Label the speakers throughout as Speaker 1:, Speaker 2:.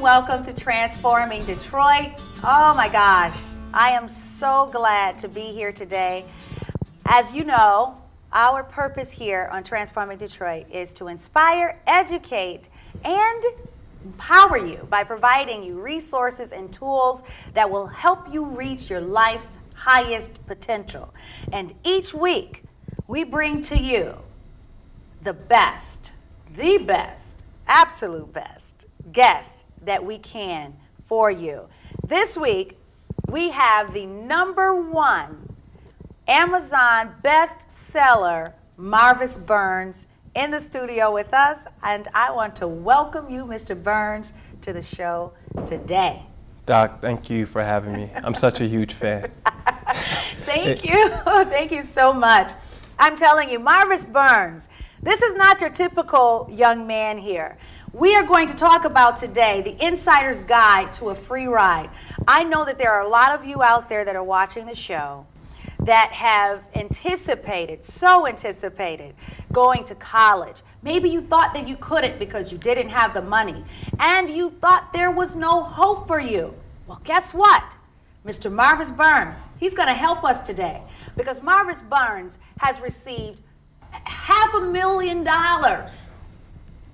Speaker 1: welcome to Transforming Detroit. Oh my gosh, I am so glad to be here today. As you know, our purpose here on Transforming Detroit is to inspire, educate, and empower you by providing you resources and tools that will help you reach your life's highest potential. And each week, we bring to you the best, absolute best guests that we can for you. This week, we have the #1 Amazon bestseller, Marvis Burns, in the studio with us, and I want to welcome you, Mr. Burns, to the show today.
Speaker 2: Doc, thank you for having me. I'm such a huge fan.
Speaker 1: Thank you. Thank you so much. I'm telling you, Marvis Burns, this is not your typical young man here. We are going to talk about today the insider's guide to a free ride. I know that there are a lot of you out there that are watching the show that have anticipated going to college. Maybe you thought that you couldn't because you didn't have the money, and you thought there was no hope for you. Well, guess what? Mr. Marvis Burns, he's going to help us today, because Marvis Burns has received $500,000.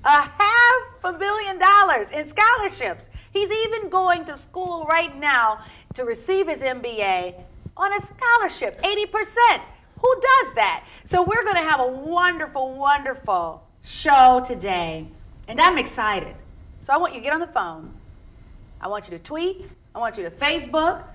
Speaker 1: $500,000 in scholarships. He's even going to school right now to receive his MBA on a scholarship, 80%. Who does that? So we're going to have a wonderful, wonderful show today, and I'm excited. So I want you to get on the phone. I want you to tweet. I want you to Facebook.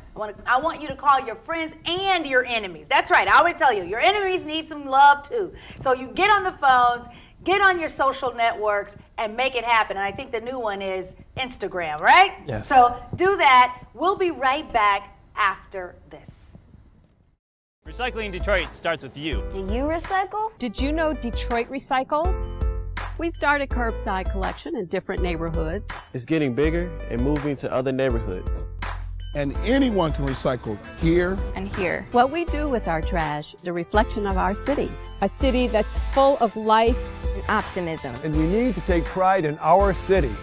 Speaker 1: I want you to call your friends and your enemies. That's right. I always tell you, your enemies need some love too. So you get on the phones, get on your social networks, and make it happen. And I think the new one is Instagram, right?
Speaker 2: Yes.
Speaker 1: So do that. We'll be right back after this.
Speaker 3: Recycling Detroit starts with you.
Speaker 4: Do you recycle?
Speaker 5: Did you know Detroit recycles? We started curbside collection in different neighborhoods.
Speaker 6: It's getting bigger and moving to other neighborhoods.
Speaker 7: And anyone can recycle here
Speaker 4: And here.
Speaker 5: What we do with our trash, the reflection of our city. A city that's full of life
Speaker 4: And optimism.
Speaker 8: And we need to take pride in our city.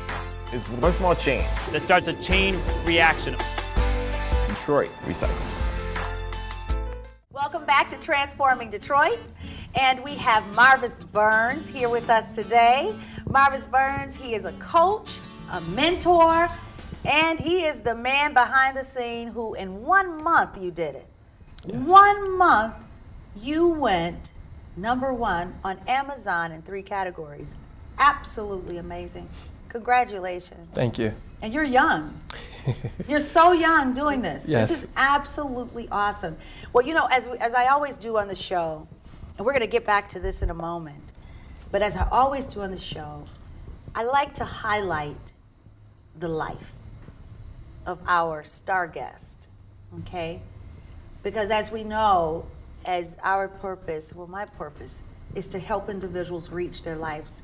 Speaker 9: It's one small change.
Speaker 3: That starts a chain reaction.
Speaker 9: Detroit recycles.
Speaker 1: Welcome back to Transforming Detroit. And we have Marvis Burns here with us today. Marvis Burns, he is a coach, a mentor, and he is the man behind the scene who in 1 month you did it.
Speaker 2: Yes.
Speaker 1: 1 month you went #1 on Amazon in 3 categories. Absolutely amazing. Congratulations.
Speaker 2: Thank you.
Speaker 1: And you're young. You're so young doing this.
Speaker 2: Yes.
Speaker 1: This is absolutely awesome. Well, you know, as I always do on the show, and we're going to get back to this in a moment, but as I always do on the show, I like to highlight the life of our star guest, okay? Because as we know, as our purpose, well, my purpose is to help individuals reach their life's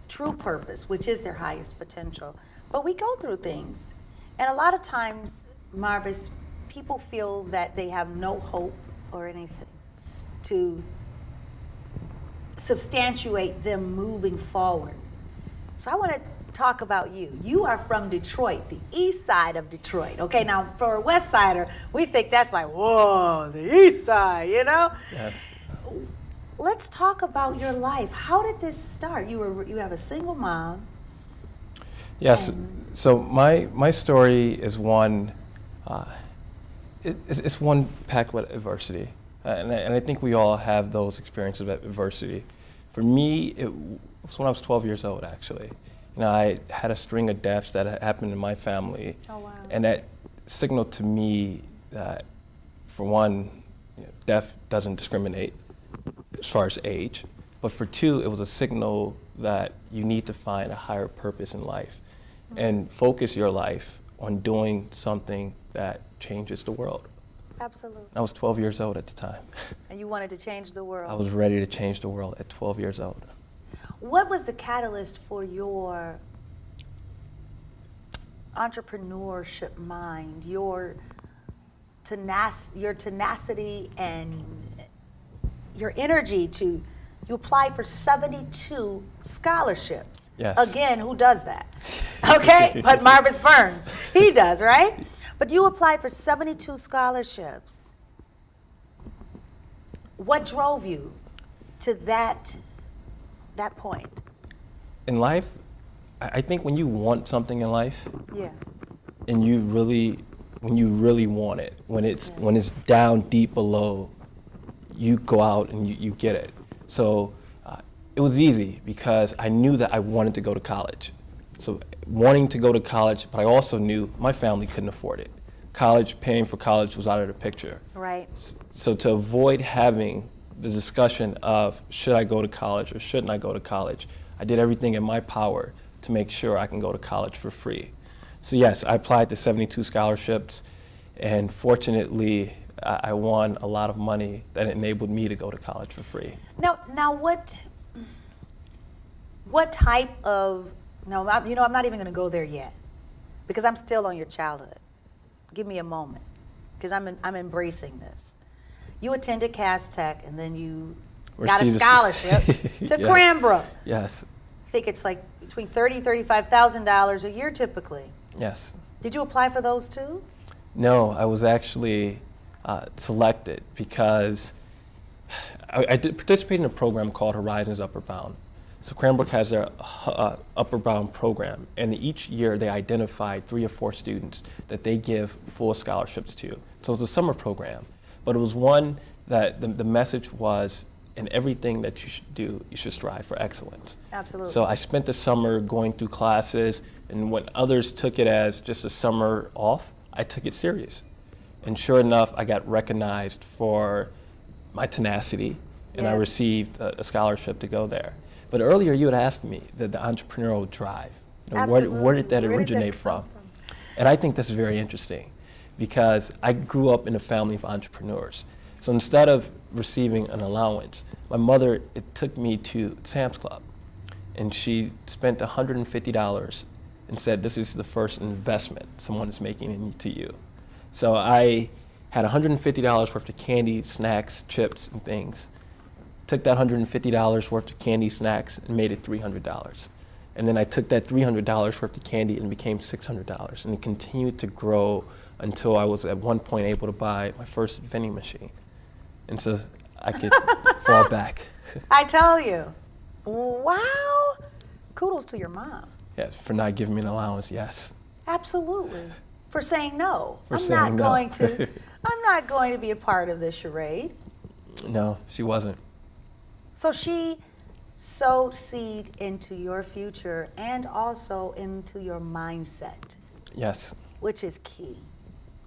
Speaker 1: true purpose, which is their highest potential. But we go through things. And a lot of times, Marvis, people feel that they have no hope or anything to substantiate them moving forward. So I want to talk about you. You are from Detroit, the east side of Detroit. Okay, now for a west sider, we think that's like, whoa, the east side, you know?
Speaker 2: Yes.
Speaker 1: Let's talk about your life. How did this start? You have a single mom.
Speaker 2: Yes. So my story is one. It's one packed with adversity, and I think we all have those experiences of adversity. For me, it was when I was 12 years old. Actually, you know, I had a string of deaths that had happened in my family,
Speaker 1: Oh, wow.
Speaker 2: and that signaled to me that, for one, death doesn't discriminate as far as age, but for two, it was a signal that you need to find a higher purpose in life and focus your life on doing something that changes the world.
Speaker 1: Absolutely.
Speaker 2: I was 12 years old at the time.
Speaker 1: And you wanted to change the world.
Speaker 2: I was ready to change the world at 12 years old.
Speaker 1: What was the catalyst for your entrepreneurship mind, your tenacity and your energy to You applied for 72 scholarships.
Speaker 2: Yes.
Speaker 1: Again, who does that? Okay, but Marvis Burns, he does, right? But you applied for 72 scholarships. What drove you to that point?
Speaker 2: In life, I think when you want something in life,
Speaker 1: Yeah.
Speaker 2: and when you really want it, when it's down deep below, you go out and you get it. So it was easy because I knew that I wanted to go to college. So wanting to go to college, but I also knew my family couldn't afford it. Paying for college was out of the picture.
Speaker 1: Right.
Speaker 2: So to avoid having the discussion of should I go to college or shouldn't I go to college, I did everything in my power to make sure I can go to college for free. So yes, I applied to 72 scholarships, and fortunately, I won a lot of money that enabled me to go to college for free.
Speaker 1: Now what type of, no, I'm not even going to go there yet because I'm still on your childhood. Give me a moment because I'm embracing this. You attended Cass Tech and then you got a scholarship to
Speaker 2: Yes.
Speaker 1: Cranbrook.
Speaker 2: Yes,
Speaker 1: I think it's like between $30,000 $35,000 a year typically.
Speaker 2: yes.
Speaker 1: Did you apply for those too?
Speaker 2: No, I was actually selected because I did participate in a program called Horizons Upper Bound. So Cranbrook has their Upper Bound program, and each year they identify 3 or 4 students that they give full scholarships to. So it was a summer program, but it was one that the message was, in everything that you should do, you should strive for excellence.
Speaker 1: Absolutely.
Speaker 2: So I spent the summer going through classes, and when others took it as just a summer off, I took it serious. And sure enough, I got recognized for my tenacity, and I
Speaker 1: Yes.
Speaker 2: received a scholarship to go there. But earlier you had asked me the entrepreneurial drive. Where
Speaker 1: Absolutely.
Speaker 2: did that
Speaker 1: Where did that
Speaker 2: originate
Speaker 1: come
Speaker 2: from? And I think that's very interesting because I grew up in a family of entrepreneurs. So instead of receiving an allowance, my mother, it took me to Sam's Club, and she spent $150 and said, this is the first investment someone is making into you. So I had $150 worth of candy, snacks, chips, and things. Took that $150 worth of candy, snacks, and made it $300. And then I took that $300 worth of candy and it became $600. And it continued to grow until I was at one point able to buy my first vending machine. And so I could fall back.
Speaker 1: I tell you. Wow. Kudos to your mom.
Speaker 2: Yeah, for not giving me an allowance, yes.
Speaker 1: Absolutely. For saying no.
Speaker 2: For
Speaker 1: I'm
Speaker 2: saying
Speaker 1: not
Speaker 2: no.
Speaker 1: I'm not going to be a part of this charade.
Speaker 2: No, she wasn't.
Speaker 1: So she sowed seed into your future and also into your mindset,
Speaker 2: Yes.
Speaker 1: which is key.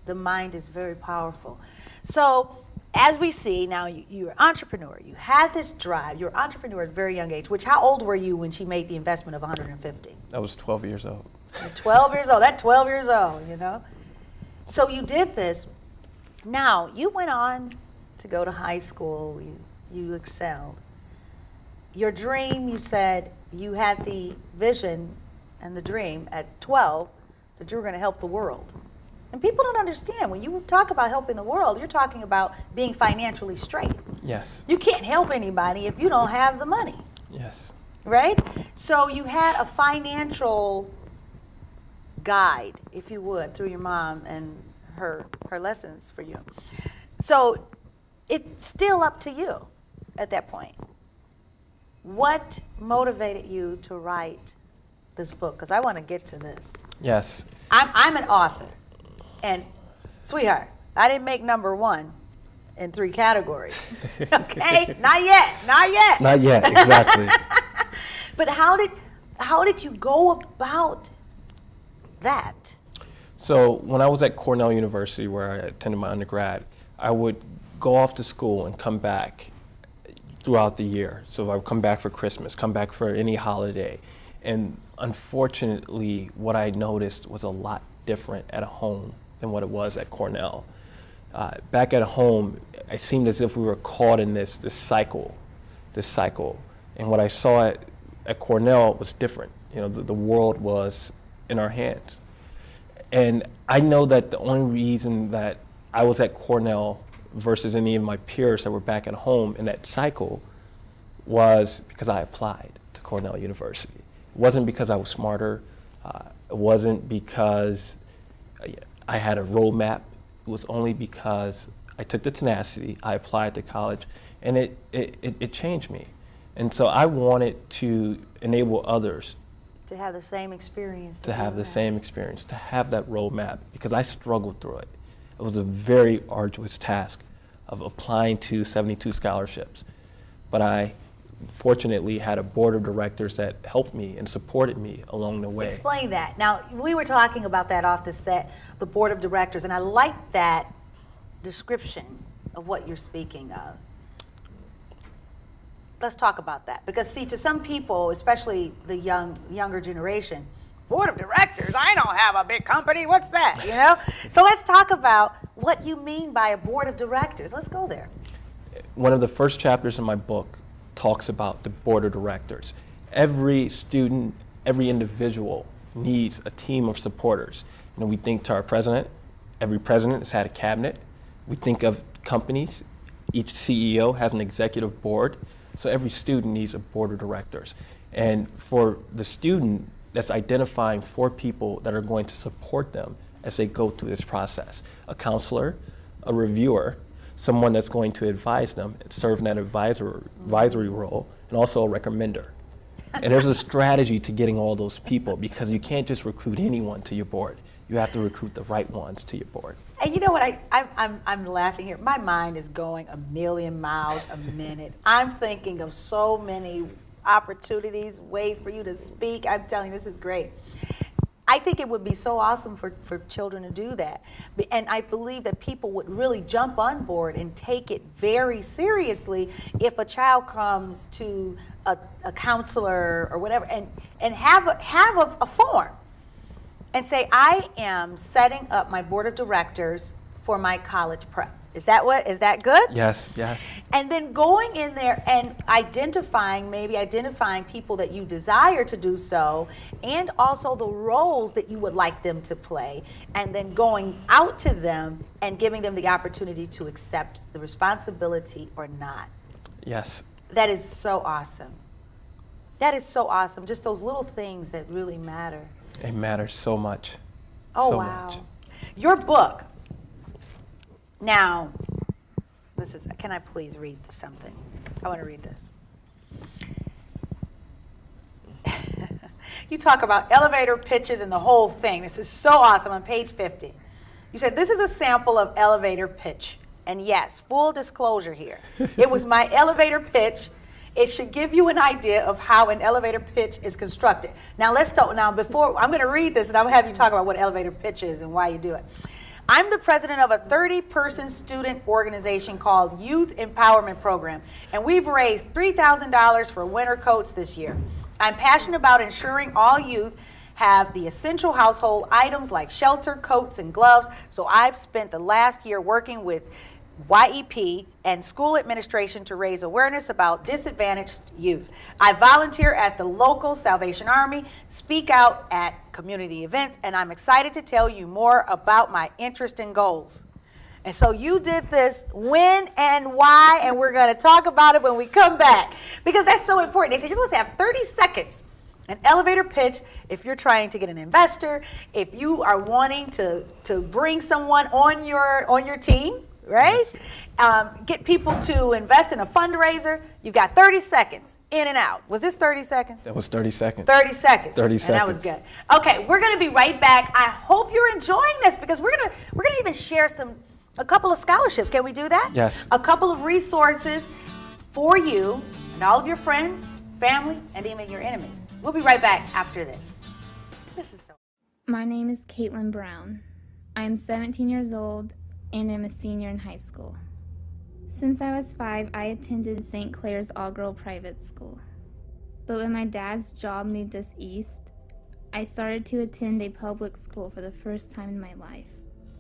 Speaker 1: The mind is very powerful. So as we see now, you're an entrepreneur. You had this drive. You're an entrepreneur at a very young age. Which, how old were you when she made the investment of 150?
Speaker 2: I was 12 years old.
Speaker 1: You're 12 years old. That's 12 years old, you know. So you did this. Now you went on to go to high school. You excelled. Your dream, you said you had the vision and the dream at 12 that you were going to help the world. And people don't understand. When you talk about helping the world, you're talking about being financially straight.
Speaker 2: Yes.
Speaker 1: You can't help anybody if you don't have the money,
Speaker 2: Yes.
Speaker 1: right? So you had a financial guide, if you would, through your mom and her lessons for you. So it's still up to you at that point. What motivated you to write this book? Because I want to get to this.
Speaker 2: Yes.
Speaker 1: I'm an author, and sweetheart, I didn't make number 1 in 3 categories. Okay, not yet.
Speaker 2: Not yet, exactly.
Speaker 1: But how did you go about that?
Speaker 2: So when I was at Cornell University, where I attended my undergrad, I would go off to school and come back throughout the year. So I would come back for Christmas, come back for any holiday. And unfortunately, what I noticed was a lot different at home than what it was at Cornell. Back at home, it seemed as if we were caught in this cycle. And what I saw at Cornell was different. You know, the world was in our hands. And I know that the only reason that I was at Cornell versus any of my peers that were back at home in that cycle was because I applied to Cornell University. It wasn't because I was smarter. It wasn't because I had a roadmap. It was only because I took the tenacity, I applied to college, and it changed me. And so I wanted to enable others
Speaker 1: To have the same experience.
Speaker 2: to have the same experience, to have that roadmap, because I struggled through it. It was a very arduous task of applying to 72 scholarships. But I fortunately had a board of directors that helped me and supported me along the way.
Speaker 1: Explain that. Now, we were talking about that off the set, the board of directors, and I like that description of what you're speaking of. Let's talk about that. Because see, to some people, especially the younger generation, board of directors, I don't have a big company, what's that, you know? So let's talk about what you mean by a board of directors. Let's go there.
Speaker 2: One of the first chapters in my book talks about the board of directors. Every student, every individual needs a team of supporters. You know, we think to our president, every president has had a cabinet. We think of companies, each CEO has an executive board. So every student needs a board of directors. And for the student, that's identifying 4 people that are going to support them as they go through this process. A counselor, a reviewer, someone that's going to advise them, serve in that advisory role, and also a recommender. And there's a strategy to getting all those people, because you can't just recruit anyone to your board. You have to recruit the right ones to your board.
Speaker 1: And you know what, I'm laughing here. My mind is going a million miles a minute. I'm thinking of so many opportunities, ways for you to speak. I'm telling you, this is great. I think it would be so awesome for children to do that. And I believe that people would really jump on board and take it very seriously if a child comes to a counselor or whatever and have a form and say, I am setting up my board of directors for my college prep. Is that good?
Speaker 2: Yes, yes.
Speaker 1: And then going in there and identifying people that you desire to do so, and also the roles that you would like them to play, and then going out to them and giving them the opportunity to accept the responsibility or not.
Speaker 2: Yes.
Speaker 1: That is so awesome. That is so awesome. Just those little things that really matter.
Speaker 2: It matters so much.
Speaker 1: Oh,
Speaker 2: so
Speaker 1: wow.
Speaker 2: much.
Speaker 1: Your book. Now, can I please read something? I want to read this. You talk about elevator pitches and the whole thing. This is so awesome on page 50. You said, this is a sample of elevator pitch. And yes, full disclosure here. It was my elevator pitch. It should give you an idea of how an elevator pitch is constructed. Now let's talk. Now before, I'm going to read this and I'm going to have you talk about what elevator pitch is and why you do it. I'm the president of a 30-person student organization called Youth Empowerment Program, and we've raised $3,000 for winter coats this year. I'm passionate about ensuring all youth have the essential household items like shelter, coats, and gloves, so I've spent the last year working with YEP and school administration to raise awareness about disadvantaged youth. I volunteer at the local Salvation Army, speak out at community events, and I'm excited to tell you more about my interest and goals. And so you did this, when and why, and we're going to talk about it when we come back, because that's so important. They said you're supposed to have 30 seconds. An elevator pitch, if you're trying to get an investor, if you are wanting to bring someone on your team, right? Yes. Get people to invest in a fundraiser. You've got 30 seconds in and out. Was this 30 seconds?
Speaker 2: That was 30 seconds.
Speaker 1: 30 seconds.
Speaker 2: 30
Speaker 1: and
Speaker 2: seconds.
Speaker 1: That was good. Okay, we're going to be right back. I hope you're enjoying this, because we're going to even share a couple of scholarships. Can we do that?
Speaker 2: Yes.
Speaker 1: A couple of resources for you and all of your friends, family, and even your enemies. We'll be right back after this. This is so.
Speaker 10: My name is Caitlin Brown. I am 17 years old and am a senior in high school. Since I was 5, I attended St. Clair's all-girl private school. But when my dad's job moved us east, I started to attend a public school for the first time in my life.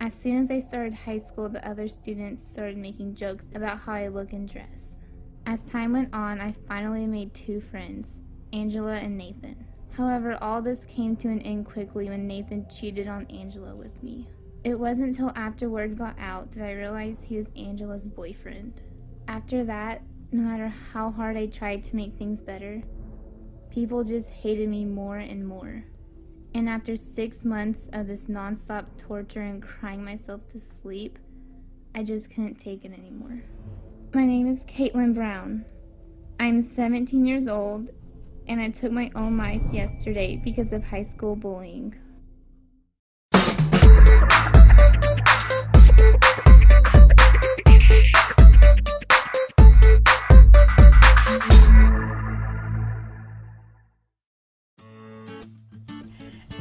Speaker 10: As soon as I started high school, the other students started making jokes about how I look and dress. As time went on, I finally made 2 friends, Angela and Nathan. However, all this came to an end quickly when Nathan cheated on Angela with me. It wasn't until after word got out that I realized he was Angela's boyfriend. After that, No matter how hard I tried to make things better, people just hated me more and more. And after 6 months of this nonstop torture and crying myself to sleep, I just couldn't take it anymore. My name is Caitlin Brown. I'm 17 years old, and I took my own life yesterday because of high school bullying.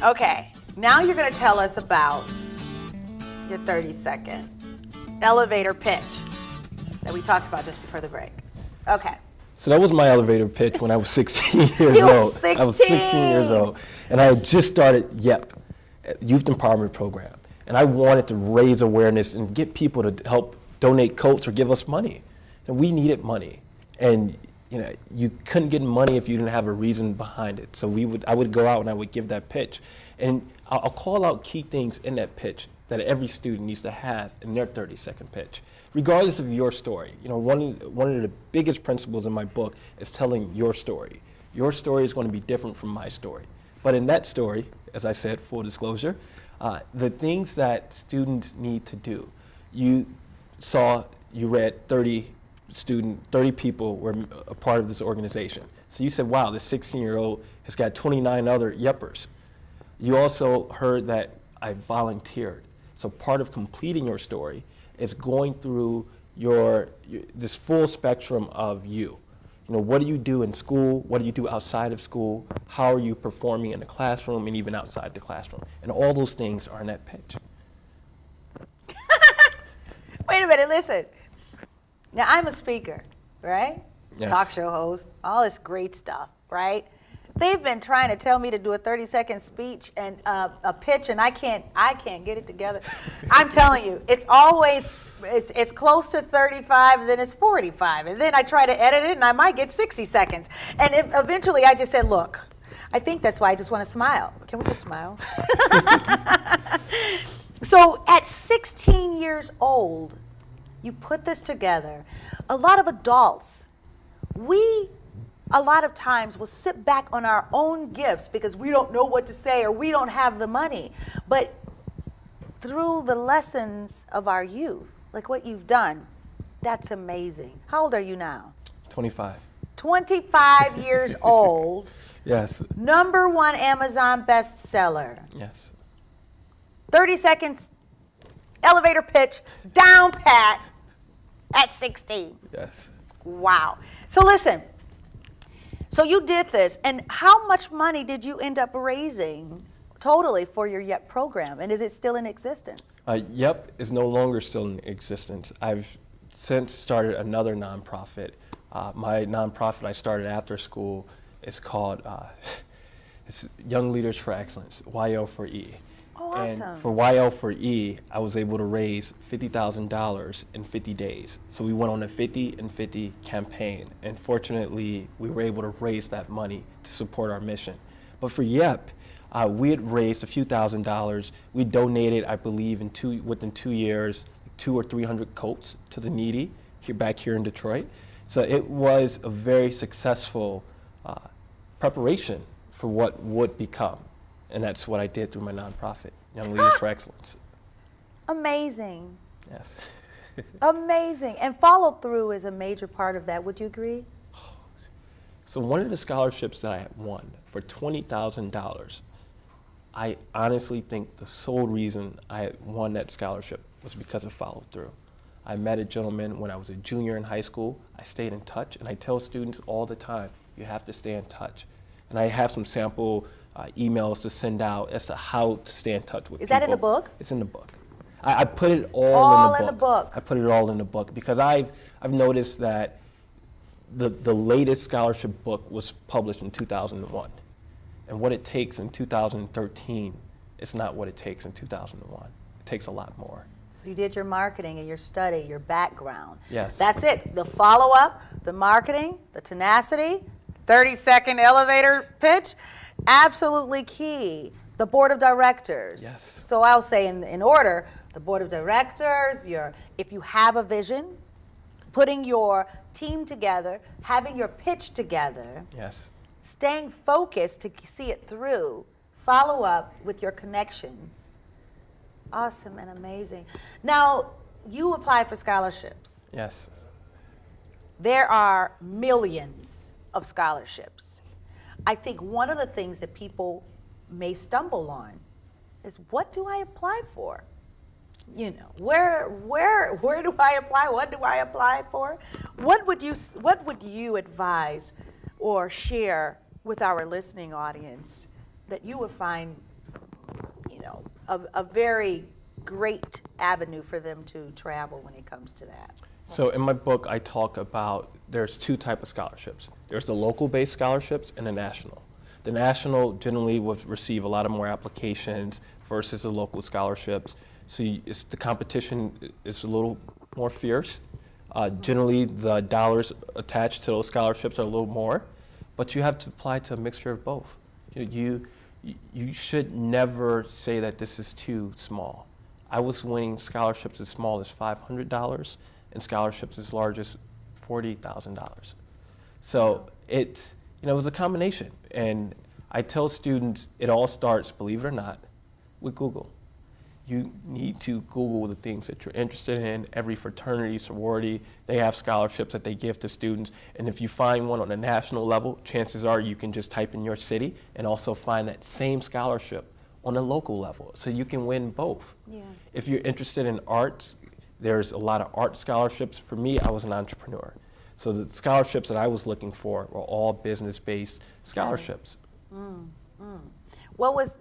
Speaker 1: Okay, now you're going to tell us about your 30-second elevator pitch that we talked about just before the break. Okay.
Speaker 2: So that was my elevator pitch when I was 16 years
Speaker 1: You were
Speaker 2: old. I was 16 years
Speaker 1: 16.
Speaker 2: old. And I had just started YEP, Youth Empowerment Program. And I wanted to raise awareness and get people to help donate coats or give us money. And we needed money. And you couldn't get money if you didn't have a reason behind it. So I would go out and I would give that pitch. And I'll call out key things in that pitch that every student needs to have in their 30-second pitch, regardless of your story. One of the biggest principles in my book is telling your story. Your story is going to be different from my story. But in that story, as I said, full disclosure, the things that students need to do, you read 30 people were a part of this organization. So you said, wow, this 16-year-old has got 29 other Yeppers. You also heard that I volunteered. So part of completing your story is going through this full spectrum of you. What do you do in school? What do you do outside of school? How are you performing in the classroom and even outside the classroom? And all those things are in that pitch.
Speaker 1: Wait a minute, listen. Now, I'm a speaker, right?
Speaker 2: Yes.
Speaker 1: Talk show host, all this great stuff, right? They've been trying to tell me to do a 30-second speech and a pitch, and I can't get it together. I'm telling you, it's close to 35, then it's 45, and then I try to edit it, and I might get 60 seconds. And eventually, I just said, look, I think that's why I just want to smile. Can we just smile? So at 16 years old, you put this together. A lot of adults, a lot of times will sit back on our own gifts because we don't know what to say or we don't have the money. But through the lessons of our youth, like what you've done, that's amazing. How old are you now?
Speaker 2: 25.
Speaker 1: 25 years old.
Speaker 2: Yes.
Speaker 1: #1 Amazon bestseller.
Speaker 2: Yes.
Speaker 1: 30 seconds, elevator pitch, down pat at 16.
Speaker 2: Yes.
Speaker 1: Wow. So listen, so you did this, and how much money did you end up raising totally for your YEP program, and is it still in existence?
Speaker 2: YEP is no longer still in existence. I've since started another nonprofit. My nonprofit I started after school is called it's Young Leaders for Excellence, YL4E.
Speaker 1: Oh, awesome.
Speaker 2: And for YL4E, I was able to raise $50,000 in 50 days. So we went on a 50 and 50 campaign, and fortunately, we were able to raise that money to support our mission. But for YEP, we had raised a few $1,000s. We donated, I believe, within 2 years, 200 or 300 coats to the needy back here in Detroit. So it was a very successful preparation for what would become. And that's what I did through my nonprofit, Young Leaders for Excellence.
Speaker 1: Amazing.
Speaker 2: Yes.
Speaker 1: Amazing. And follow through is a major part of that. Would you agree?
Speaker 2: So one of the scholarships that I had won for $20,000, I honestly think the sole reason I had won that scholarship was because of follow through. I met a gentleman when I was a junior in high school. I stayed in touch, and I tell students all the time, you have to stay in touch. And I have some sample emails to send out as to how to stay in touch with people.
Speaker 1: Is that in the book?
Speaker 2: It's in the book. I put it all
Speaker 1: in the book.
Speaker 2: I put it all in the book because I've noticed that the latest scholarship book was published in 2001. And what it takes in 2013 is not what it takes in 2001. It takes a lot more.
Speaker 1: So you did your marketing and your study, your background.
Speaker 2: Yes.
Speaker 1: That's it. The follow-up, the marketing, the tenacity, 30-second elevator pitch, absolutely key. The board of directors.
Speaker 2: Yes.
Speaker 1: So I'll say in order, the board of directors, if you have a vision, putting your team together, having your pitch together,
Speaker 2: Yes.
Speaker 1: staying focused to see it through, follow up with your connections. Awesome and amazing. Now, you apply for scholarships.
Speaker 2: Yes.
Speaker 1: There are millions of scholarships. I think one of the things that people may stumble on is, what do I apply for? You know, where do I apply? What do I apply for? What would you advise or share with our listening audience that you would find, you know, a very great avenue for them to travel when it comes to that?
Speaker 2: So in my book, I talk about there's two types of scholarships. There's the local-based scholarships and the national. The national generally would receive a lot of more applications versus the local scholarships. So the competition is a little more fierce. Generally, the dollars attached to those scholarships are a little more, but you have to apply to a mixture of both. You should never say that this is too small. I was winning scholarships as small as $500 and scholarships as large as $40,000. So it was a combination. And I tell students it all starts, believe it or not, with Google. You need to Google the things that you're interested in. Every fraternity, sorority, they have scholarships that they give to students. And if you find one on a national level, chances are you can just type in your city and also find that same scholarship on a local level. So you can win both.
Speaker 1: Yeah.
Speaker 2: If you're interested in arts, there's a lot of art scholarships. For me, I was an entrepreneur. So the scholarships that I was looking for were all business-based scholarships.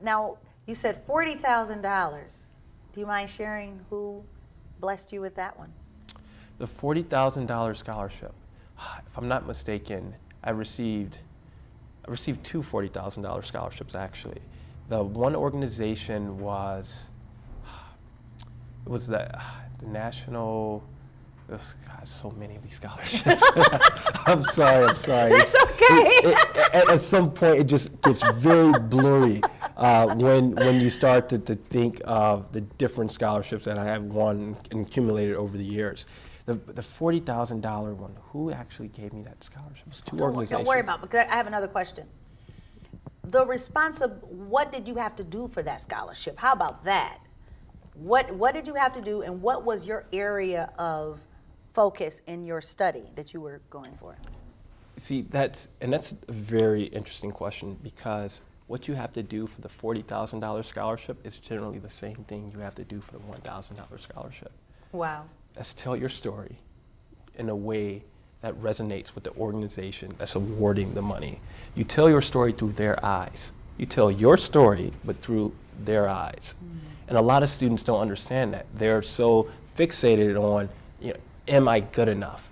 Speaker 1: Now, you said $40,000. Do you mind sharing who blessed you with that one?
Speaker 2: The $40,000 scholarship, if I'm not mistaken, I received two $40,000 scholarships actually. The one organization was the national. God, so many of these scholarships. I'm sorry.
Speaker 1: That's okay.
Speaker 2: At some point, it just gets very blurry when you start to think of the different scholarships that I have won and accumulated over the years. The $40,000 one, who actually gave me that scholarship? It was two organizations.
Speaker 1: Don't worry about it, because I have another question. The what did you have to do for that scholarship? How about that? What did you have to do, and what was your area of focus in your study that you were going for?
Speaker 2: See, that's a very interesting question, because what you have to do for the $40,000 scholarship is generally the same thing you have to do for the $1,000 scholarship.
Speaker 1: Wow.
Speaker 2: That's tell your story in a way that resonates with the organization that's awarding the money. You tell your story through their eyes. You tell your story, but through their eyes. And a lot of students don't understand that. They're so fixated on, am I good enough?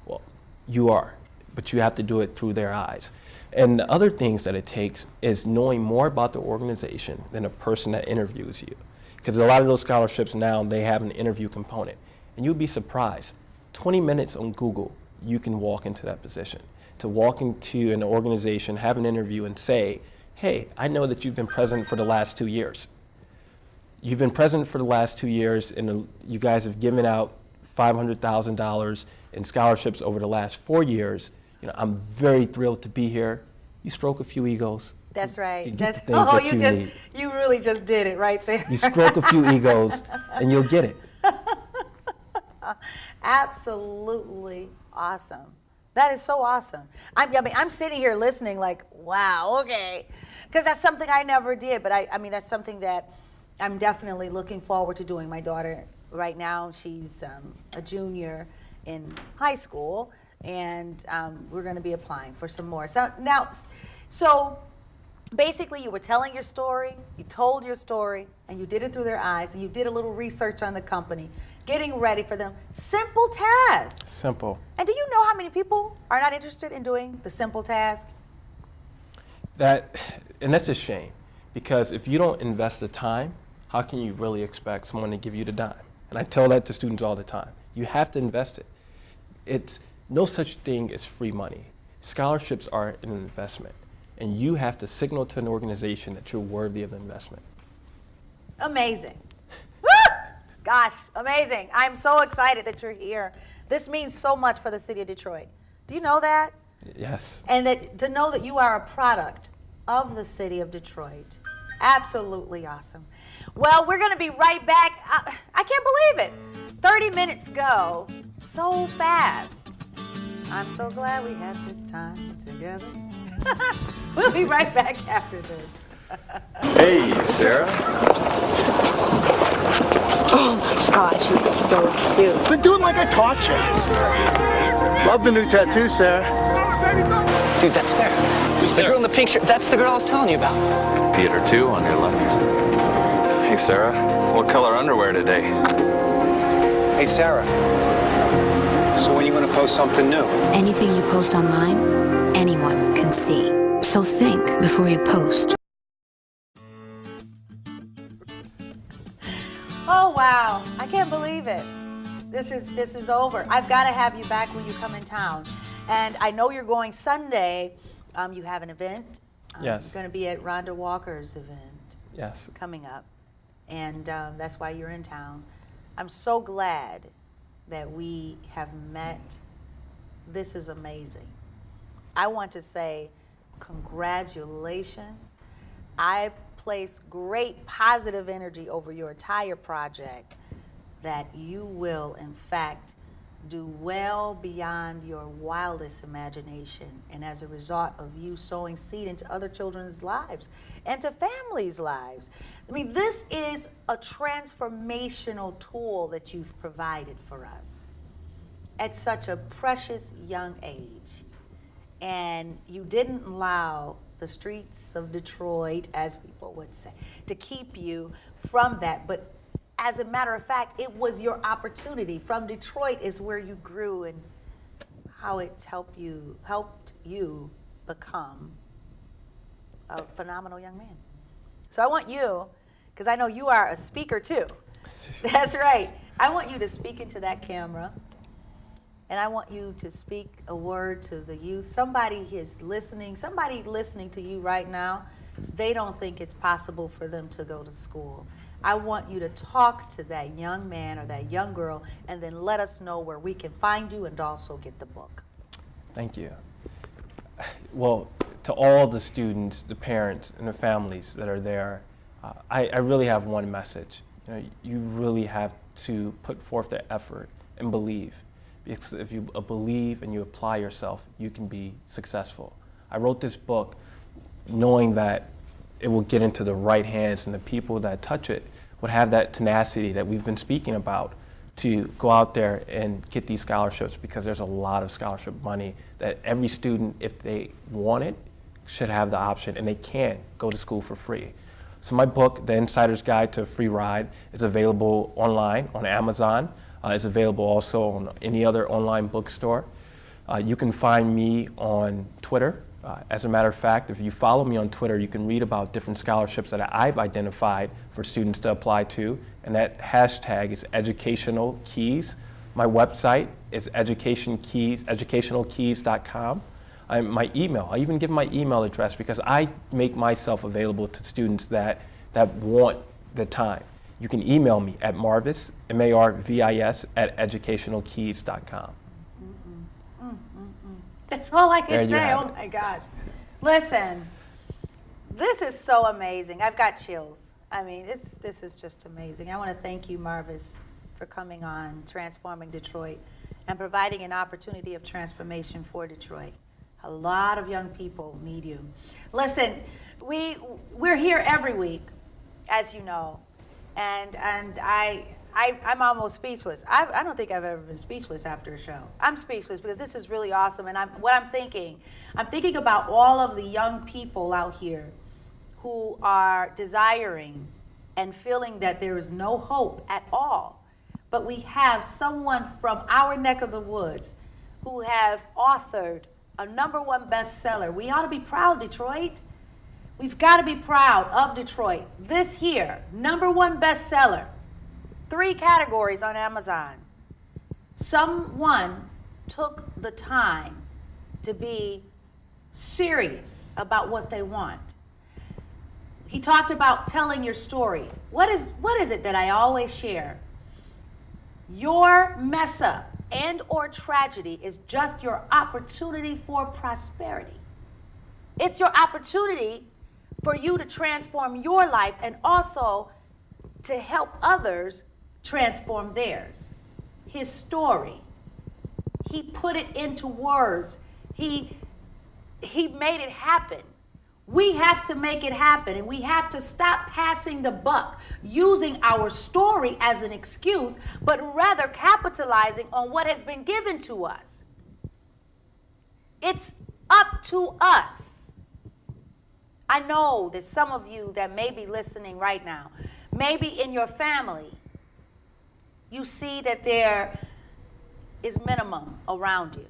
Speaker 2: Well, you are, but you have to do it through their eyes. And the other things that it takes is knowing more about the organization than a person that interviews you. Because a lot of those scholarships now, they have an interview component. And you'd be surprised, 20 minutes on Google, you can walk into that position. To walk into an organization, have an interview and say, hey, I know that you've been president for the last 2 years. You've been president for the last 2 years, and you guys have given out $500,000 in scholarships over the last 4 years. I'm very thrilled to be here. You stroke a few egos.
Speaker 1: That's right.
Speaker 2: Need.
Speaker 1: You really just did it right there.
Speaker 2: You stroke a few egos, and you'll get it.
Speaker 1: Absolutely awesome. That is so awesome. I'm sitting here listening like, wow, okay. Because that's something I never did, but that's something that I'm definitely looking forward to doing. My daughter, right now, she's a junior in high school, and we're going to be applying for some more. So basically, you were telling your story, you told your story, and you did it through their eyes, and you did a little research on the company, getting ready for them. Simple task.
Speaker 2: Simple.
Speaker 1: And do you know how many people are not interested in doing the simple task?
Speaker 2: And that's a shame, because if you don't invest the time, how can you really expect someone to give you the dime? And I tell that to students all the time. You have to invest it. It's no such thing as free money. Scholarships are an investment, and you have to signal to an organization that you're worthy of the investment.
Speaker 1: Amazing. Gosh, amazing. I'm so excited that you're here. This means so much for the city of Detroit. Do you know that?
Speaker 2: Yes.
Speaker 1: And that to know that you are a product of the city of Detroit. Absolutely awesome. Well, we're going to be right back. I can't believe it. 30 minutes go so fast. I'm so glad we had this time together. We'll be right back after this.
Speaker 11: Hey, Sarah.
Speaker 12: Oh my gosh, he's so cute.
Speaker 13: Been doing like I taught you. Love the new tattoo, Sarah.
Speaker 14: Dude, that's Sarah. The girl in the pink shirt. That's the girl I was telling you about.
Speaker 11: Theater 2 on your left. Hey, Sarah. What color underwear today?
Speaker 14: Hey, Sarah. So when are you going to post something new?
Speaker 15: Anything you post online, anyone can see. So think before you post.
Speaker 1: Oh, wow. I can't believe it. This is over. I've got to have you back when you come in town. And I know you're going Sunday. You have an event.
Speaker 2: Yes.
Speaker 1: You're going to be at Rhonda Walker's event.
Speaker 2: Yes.
Speaker 1: Coming up. And that's why you're in town. I'm so glad that we have met. This is amazing. I want to say congratulations. I place great positive energy over your entire project, that you will, in fact, do well beyond your wildest imagination. And as a result of you sowing seed into other children's lives and to families' lives. I mean, this is a transformational tool that you've provided for us at such a precious young age. And you didn't allow the streets of Detroit, as people would say, to keep you from that. But as a matter of fact, it was your opportunity. From Detroit is where you grew, and how it's helped you become a phenomenal young man. So I want you, because I know you are a speaker too. That's right. I want you to speak into that camera. And I want you to speak a word to the youth. Somebody is listening. Somebody listening to you right now, they don't think it's possible for them to go to school. I want you to talk to that young man or that young girl, and then let us know where we can find you and also get the book.
Speaker 2: Thank you. Well, to all the students, the parents, and the families that are there, I really have one message. You really have to put forth the effort and believe. Because if you believe and you apply yourself, you can be successful. I wrote this book knowing that it will get into the right hands, and the people that touch it would have that tenacity that we've been speaking about to go out there and get these scholarships, because there's a lot of scholarship money that every student, if they want it, should have the option, and they can go to school for free. So my book, The Insider's Guide to a Free Ride, is available online on Amazon. It's available also on any other online bookstore. You can find me on Twitter. As a matter of fact, if you follow me on Twitter, you can read about different scholarships that I've identified for students to apply to, and that hashtag is Educational Keys. My website is educationalkeys.com. My email, I even give my email address because I make myself available to students that want the time. You can email me at Marvis, Marvis, at educationalkeys.com.
Speaker 1: That's all I can say.
Speaker 2: Have
Speaker 1: Oh my gosh. Listen, this is so amazing. I've got chills. I mean, this is just amazing. I want to thank you, Marvis, for coming on Transforming Detroit and providing an opportunity of transformation for Detroit. A lot of young people need you. Listen, we're here every week, as you know. And I'm almost speechless. I don't think I've ever been speechless after a show. I'm speechless because this is really awesome. And I'm thinking about all of the young people out here who are desiring and feeling that there is no hope at all. But we have someone from our neck of the woods who have authored a #1 bestseller. We ought to be proud, Detroit. We've got to be proud of Detroit. This here, #1 bestseller, 3 categories on Amazon. Someone took the time to be serious about what they want. He talked about telling your story. What is it that I always share? Your mess up and or tragedy is just your opportunity for prosperity. It's your opportunity for you to transform your life and also to help others transform theirs. His story, he put it into words. He made it happen. We have to make it happen, and we have to stop passing the buck, using our story as an excuse, but rather capitalizing on what has been given to us. It's up to us. I know that some of you that may be listening right now, maybe in your family, you see that there is minimum around you.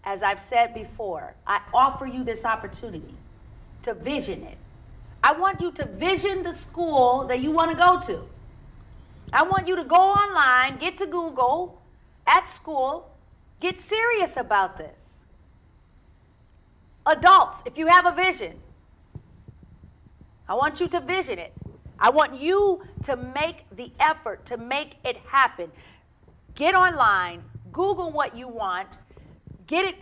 Speaker 1: As I've said before, I offer you this opportunity to vision it. I want you to vision the school that you want to go to. I want you to go online, get to Google, at school, get serious about this. Adults, if you have a vision, I want you to vision it. I want you to make the effort to make it happen. Get online, Google what you want, get it,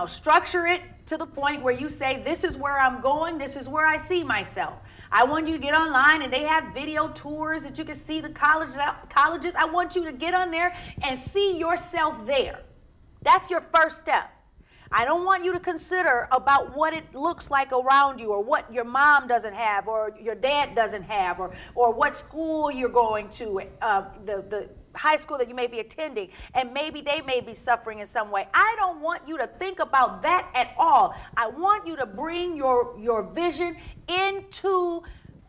Speaker 1: structure it to the point where you say, this is where I'm going, this is where I see myself. I want you to get online and they have video tours that you can see the colleges. I want you to get on there and see yourself there. That's your first step. I don't want you to consider about what it looks like around you or what your mom doesn't have or your dad doesn't have or what school you're going to, the high school that you may be attending, and maybe they may be suffering in some way. I don't want you to think about that at all. I want you to bring your vision into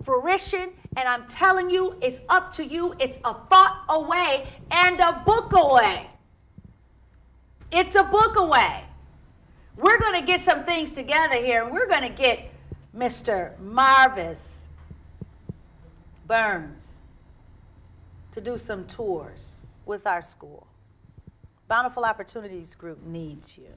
Speaker 1: fruition, and I'm telling you, it's up to you. It's a thought away and a book away. It's a book away. We're going to get some things together here, and we're going to get Mr. Marvis Burns to do some tours with our school. Bountiful Opportunities Group needs you.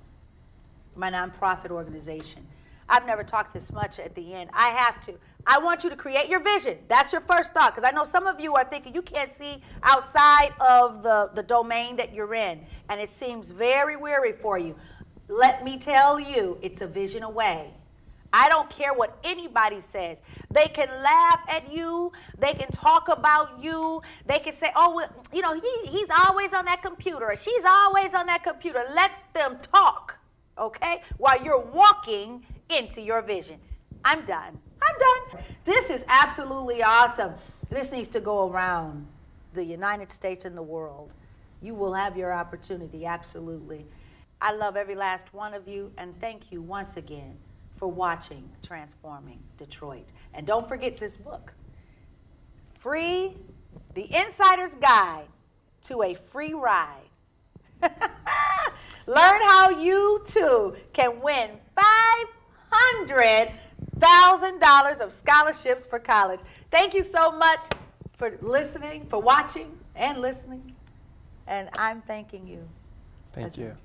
Speaker 1: My nonprofit organization. I've never talked this much at the end. I have to. I want you to create your vision. That's your first thought, because I know some of you are thinking you can't see outside of the domain that you're in, and it seems very weary for you. Let me tell you, it's a vision away. I don't care what anybody says. They can laugh at you. They can talk about you. They can say, oh, well, he's always on that computer, or she's always on that computer. Let them talk, okay, while you're walking into your vision. I'm done. This is absolutely awesome. This needs to go around the United States and the world. You will have your opportunity, absolutely. I love every last one of you, and thank you once again for watching Transforming Detroit. And don't forget this book, Free, The Insider's Guide to a Free Ride. Learn how you too can win $500,000 of scholarships for college. Thank you so much for listening, for watching and listening. And I'm thanking you.
Speaker 2: Thank you.